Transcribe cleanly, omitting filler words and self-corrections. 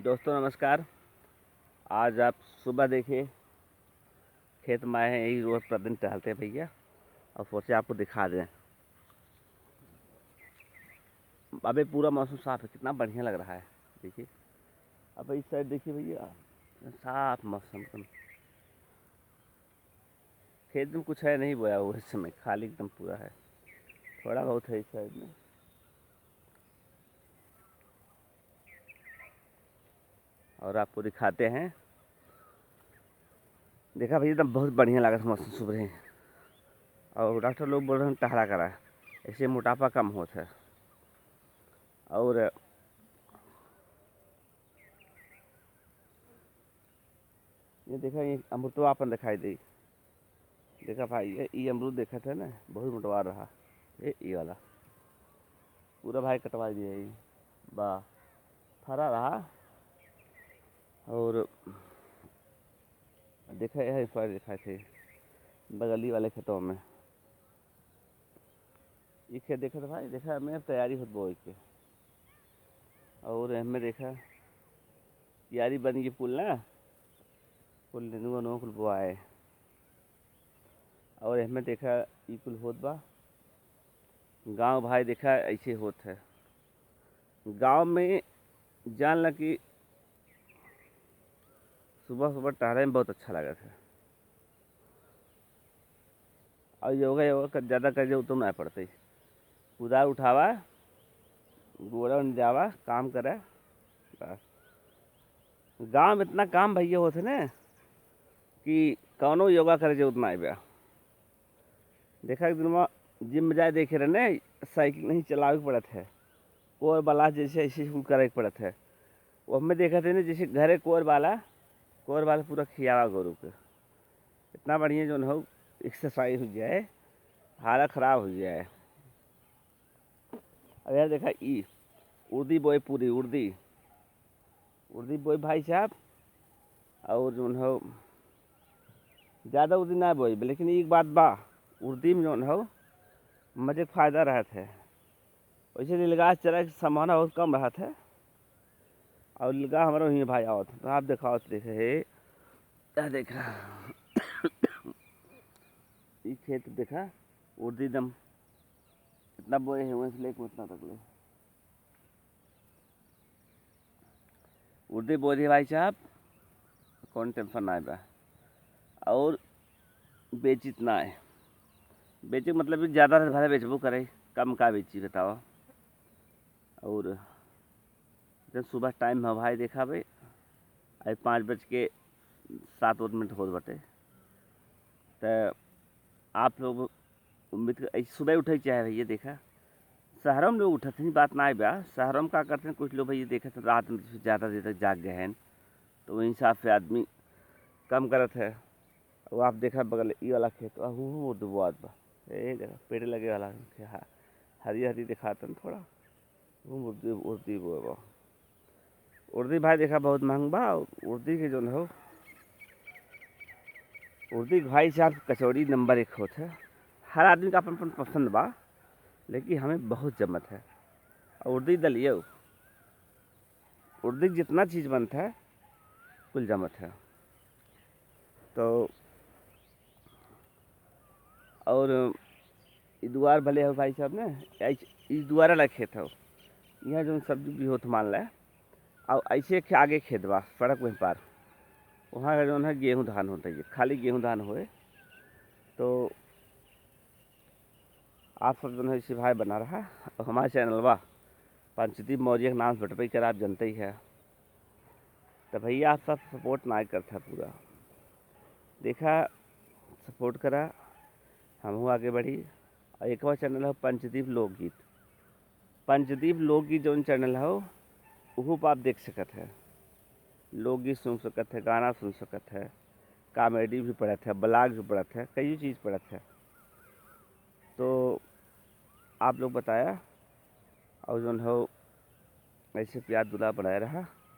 दोस्तों नमस्कार। आज आप सुबह देखिए खेत में आए हैं, यही रोज़ प्रतिदिन टहलते हैं भैया, और सोचे आपको दिखा दें। अबे पूरा मौसम साफ है, कितना बढ़िया लग रहा है। देखिए अब इस साइड देखिए भैया, साफ मौसम एकदम। खेत में कुछ है नहीं बोया हुआ इस समय, खाली एकदम पूरा है, थोड़ा बहुत है इस साइड में। और आपको दिखाते हैं। देखा भैया एकदम बहुत बढ़िया लगा था मौसम सुबह ही। और डॉक्टर लोग बोल रहे हैं टहला करा, ऐसे मोटापा कम होता है। और ये देखा, ये अमृतवा अपन दिखाई दी। देखा भाई, ये अमरूद देखा था ना, बहुत मोटवा रहा। ये वाला पूरा भाई कटवा दिया ये, वाह फरा रहा। और देखा है इस बार दिखाए थे बगली वाले खेतों में। ये खेत देखा था भाई, देखा मैं तैयारी होत बोए के। और हमें देखा यारी बन गई पुल ना, पुल नेनुआ नो कुल बोआए। और हमें देखा ये कुल होत बा गांव भाई, देखा ऐसे होत है गांव में। जान ल कि सुबह सुबह टहले में बहुत अच्छा लगा था। और योगा योगा कर ज़्यादा कर जो तुम ना पड़ते, कुदार उठावा, गोड़ा जावा, काम करे बस। गांव में इतना काम भैया होते ना कि कौनो योगा करे जो उतना आए। देखा एक दिन में जिम में जाए देखे रहे ने, साइकिल नहीं चलावे के पड़त है, कोर वाला जैसे ऐसे शुरू करे के पड़त है। वो हमें देखा थे ना जैसे घरे कोर वाला पूरा खियावा गोरू के, इतना बढ़िया जो हो एक्सरसाइज हो जाए, हालत ख़राब हो जाए। अब यार देखा ई उर्दी बोए, पूरी उर्दी बोए भाई साहब। और जो हो ज़्यादा उर्दी ना बोई, लेकिन एक बात बा, उर्दी में जो हो मजे फ़ायदा रहत है। वैसे नीलगाह चरा के संभावना बहुत कम रहत है। और नीलगाह हमारा वहीं भाई आवत, तो आप दिखाओ तो देखे हे क्या देखा। ये खेत देखा उर्दी दम इतना बोए है, वहीं से लेके उतना तक ले उर्दी बो दी भाई साहब, कौन टेंशन ना बा। और बेचित ना है, बेचे मतलब कि ज़्यादा से ज़्यादा बेचबो करे, कम का बेची बताओ। और जब सुबह टाइम है भाई, देखा भाई आज 5:07 हो बटे। तो आप लोग उम्मीद कर सुबह उठे चाहे भैया। देखा शहरों में लोग उठते नहीं, बात ना आए बा। शहरों में क्या करते हैं कुछ लोग भैया, देखा तो रात में ज़्यादा देर तक जाग गए हैं, तो वही हिसाब से आदमी कम करत है। वो आप देखा बगल ये वाला खेत दुबुआत बा, ये देखा पेड़ लगे वाला हरी हरी दिखाता थोड़ा, वो उर्दी वो बा। उर्दी भाई देखा बहुत महंग बा। उर्दी के जो हो उर्दी भाई साहब कचौड़ी नंबर 1 होता है। हर आदमी का अपन अपन पसंद बा, लेकिन हमें बहुत जमत है। और उर्दी दलिए, उर्दी जितना चीज़ बनता है कुल जमत है। तो और ये दुआर भले हो भाई साहब ने, इस दुआरा ला खेत हो, यहाँ जो सब्जी भी हो तो मान लें। और ऐसे आगे खेत बा सड़क वहीं पार, वहाँ का जो है गेहूँ धान होता है, खाली गेहूँ धान होए। तो आप सब जो है इसी भाई बना रहा। और हमारे चैनल बा पंचदीप मौर्य के नाम से बटपई कर, आप जानते ही है। तो भैया आप सब सपोर्ट ना करता पूरा, देखा सपोर्ट करा, हम आगे बढ़ी। और एक और चैनल है पंचदीप लोकगीत। पंचदीप लोकगीत जो चैनल है वो पर आप देख सकत है, लोकगीत सुन सकत है, गाना सुन सकत है, कॉमेडी भी पढ़त है, ब्लॉग भी पढ़त है, कई चीज़ पढ़त है। तो आप लोग बताया, और जो हो ऐसे प्यार दुला बनाए रहा।